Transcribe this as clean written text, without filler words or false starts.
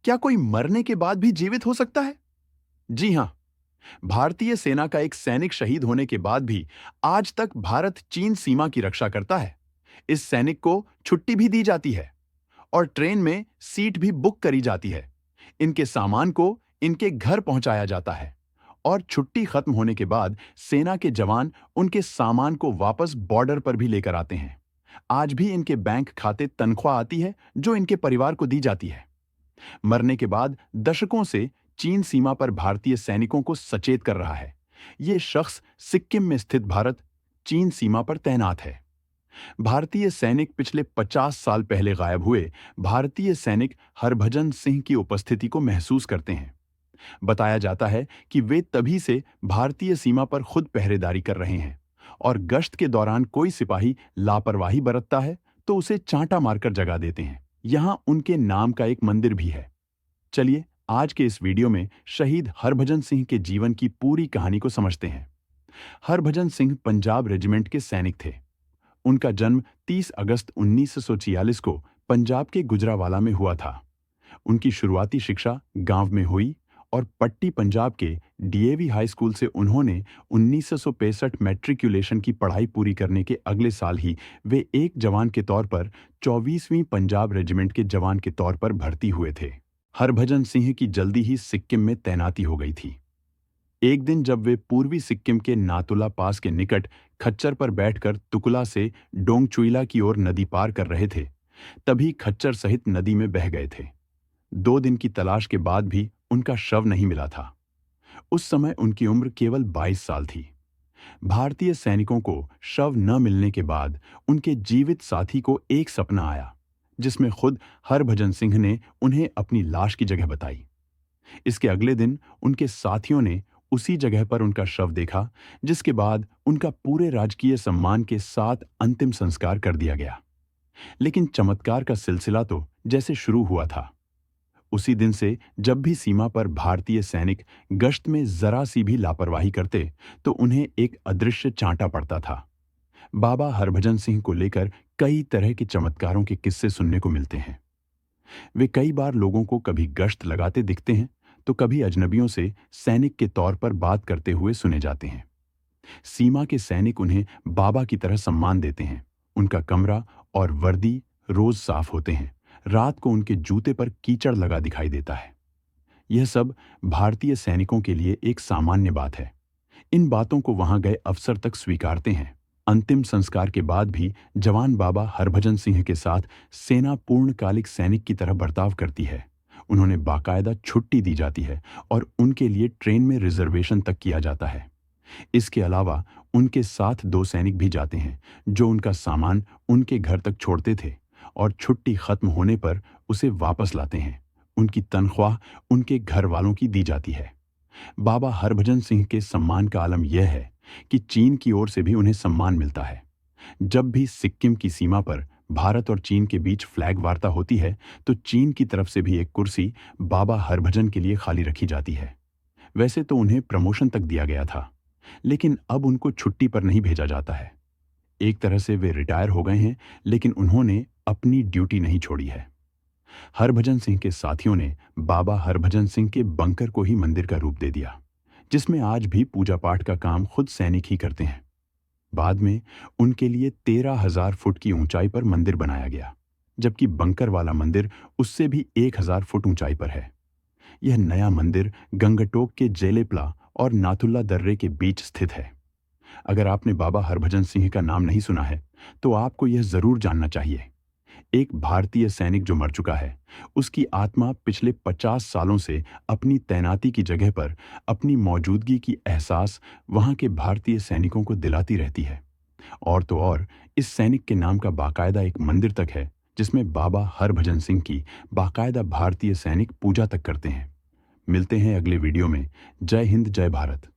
क्या कोई मरने के बाद भी जीवित हो सकता है? जी हां, भारतीय सेना का एक सैनिक शहीद होने के बाद भी आज तक भारत चीन सीमा की रक्षा करता है। इस सैनिक को छुट्टी भी दी जाती है और ट्रेन में सीट भी बुक करी जाती है। इनके सामान को इनके घर पहुंचाया जाता है और छुट्टी खत्म होने के बाद सेना के जवान उनके सामान को वापस बॉर्डर पर भी लेकर आते हैं। आज भी इनके बैंक खाते तनख्वाह आती है जो इनके परिवार को दी जाती है। मरने के बाद दशकों से चीन सीमा पर भारतीय सैनिकों को सचेत कर रहा है। ये शख्स सिक्किम में स्थित भारत चीन सीमा पर तैनात है। भारतीय सैनिक पिछले 50 साल पहले गायब हुए भारतीय सैनिक हरभजन सिंह की उपस्थिति को महसूस करते हैं। बताया जाता है कि वे तभी से भारतीय सीमा पर खुद पहरेदारी कर रहे हैं और गश्त के दौरान कोई सिपाही लापरवाही बरतता है तो उसे चांटा मारकर जगा देते हैं। यहां उनके नाम का एक मंदिर भी है। चलिए आज के इस वीडियो में शहीद हरभजन सिंह के जीवन की पूरी कहानी को समझते हैं। हरभजन सिंह पंजाब रेजिमेंट के सैनिक थे। उनका जन्म 30 अगस्त 1946 को पंजाब के गुजरावाला में हुआ था। उनकी शुरुआती शिक्षा गांव में हुई और पट्टी पंजाब के डीएवी हाई स्कूल से उन्होंने 1965 मैट्रिकुलेशन की पढ़ाई पूरी करने के अगले साल ही वे एक जवान के तौर पर 24वीं पंजाब रेजिमेंट के जवान के तौर पर भर्ती हुए थे। हरभजन सिंह की जल्दी ही सिक्किम में तैनाती हो गई थी। एक दिन जब वे पूर्वी सिक्किम के नातुला पास के निकट खच्चर पर बैठकर तुकुला से डोंगचुइला की ओर नदी पार कर रहे थे, तभी खच्चर सहित नदी में बह गए थे। 2 दिन की तलाश के बाद भी उनका शव नहीं मिला था। उस समय उनकी उम्र केवल 22 साल थी। भारतीय सैनिकों को शव न मिलने के बाद उनके जीवित साथी को एक सपना आया, जिसमें खुद हरभजन सिंह ने उन्हें अपनी लाश की जगह बताई। इसके अगले दिन उनके साथियों ने उसी जगह पर उनका शव देखा, जिसके बाद उनका पूरे राजकीय सम्मान के साथ अंतिम संस्कार कर दिया गया। लेकिन चमत्कार का सिलसिला तो जैसे शुरू हुआ था। उसी दिन से जब भी सीमा पर भारतीय सैनिक गश्त में जरा सी भी लापरवाही करते तो उन्हें एक अदृश्य चांटा पड़ता था। बाबा हरभजन सिंह को लेकर कई तरह के चमत्कारों के किस्से सुनने को मिलते हैं। वे कई बार लोगों को कभी गश्त लगाते दिखते हैं तो कभी अजनबियों से सैनिक के तौर पर बात करते हुए सुने जाते हैं। सीमा के सैनिक उन्हें बाबा की तरह सम्मान देते हैं। उनका कमरा और वर्दी रोज साफ होते हैं। रात को उनके जूते पर कीचड़ लगा दिखाई देता है। यह सब भारतीय सैनिकों के लिए एक सामान्य बात है। इन बातों को वहां गए अफसर तक स्वीकारते हैं। अंतिम संस्कार के बाद भी जवान बाबा हरभजन सिंह के साथ सेना पूर्णकालिक सैनिक की तरह बर्ताव करती है। उन्होंने बाकायदा छुट्टी दी जाती है और उनके लिए ट्रेन में रिजर्वेशन तक किया जाता है। इसके अलावा उनके साथ 2 सैनिक भी जाते हैं जो उनका सामान उनके घर तक छोड़ते थे और छुट्टी खत्म होने पर उसे वापस लाते हैं। उनकी तनख्वाह उनके घर वालों की दी जाती है। बाबा हरभजन सिंह के सम्मान का आलम यह है कि चीन की ओर से भी उन्हें सम्मान मिलता है। जब भी सिक्किम की सीमा पर भारत और चीन के बीच फ्लैग वार्ता होती है तो चीन की तरफ से भी एक कुर्सी बाबा हरभजन के लिए खाली रखी जाती है। वैसे तो उन्हें प्रमोशन तक दिया गया था, लेकिन अब उनको छुट्टी पर नहीं भेजा जाता है। एक तरह से वे रिटायर हो गए हैं, लेकिन उन्होंने अपनी ड्यूटी नहीं छोड़ी है। हरभजन सिंह के साथियों ने बाबा हरभजन सिंह के बंकर को ही मंदिर का रूप दे दिया, जिसमें आज भी पूजा पाठ का काम खुद सैनिक ही करते हैं। बाद में उनके लिए 13,000 फुट की ऊंचाई पर मंदिर बनाया गया, जबकि बंकर वाला मंदिर उससे भी 1,000 फुट ऊंचाई पर है। यह नया मंदिर गंगटोक के जेलेपला और नाथुल्ला दर्रे के बीच स्थित है। अगर आपने बाबा हरभजन सिंह का नाम नहीं सुना है तो आपको यह जरूर जानना चाहिए। एक भारतीय सैनिक जो मर चुका है, उसकी आत्मा पिछले 50 सालों से अपनी तैनाती की जगह पर अपनी मौजूदगी की एहसास वहां के भारतीय सैनिकों को दिलाती रहती है। और तो और इस सैनिक के नाम का बाकायदा एक मंदिर तक है, जिसमें बाबा हरभजन सिंह की बाकायदा भारतीय सैनिक पूजा तक करते हैं। मिलते हैं अगले वीडियो में। जय हिंद, जय भारत।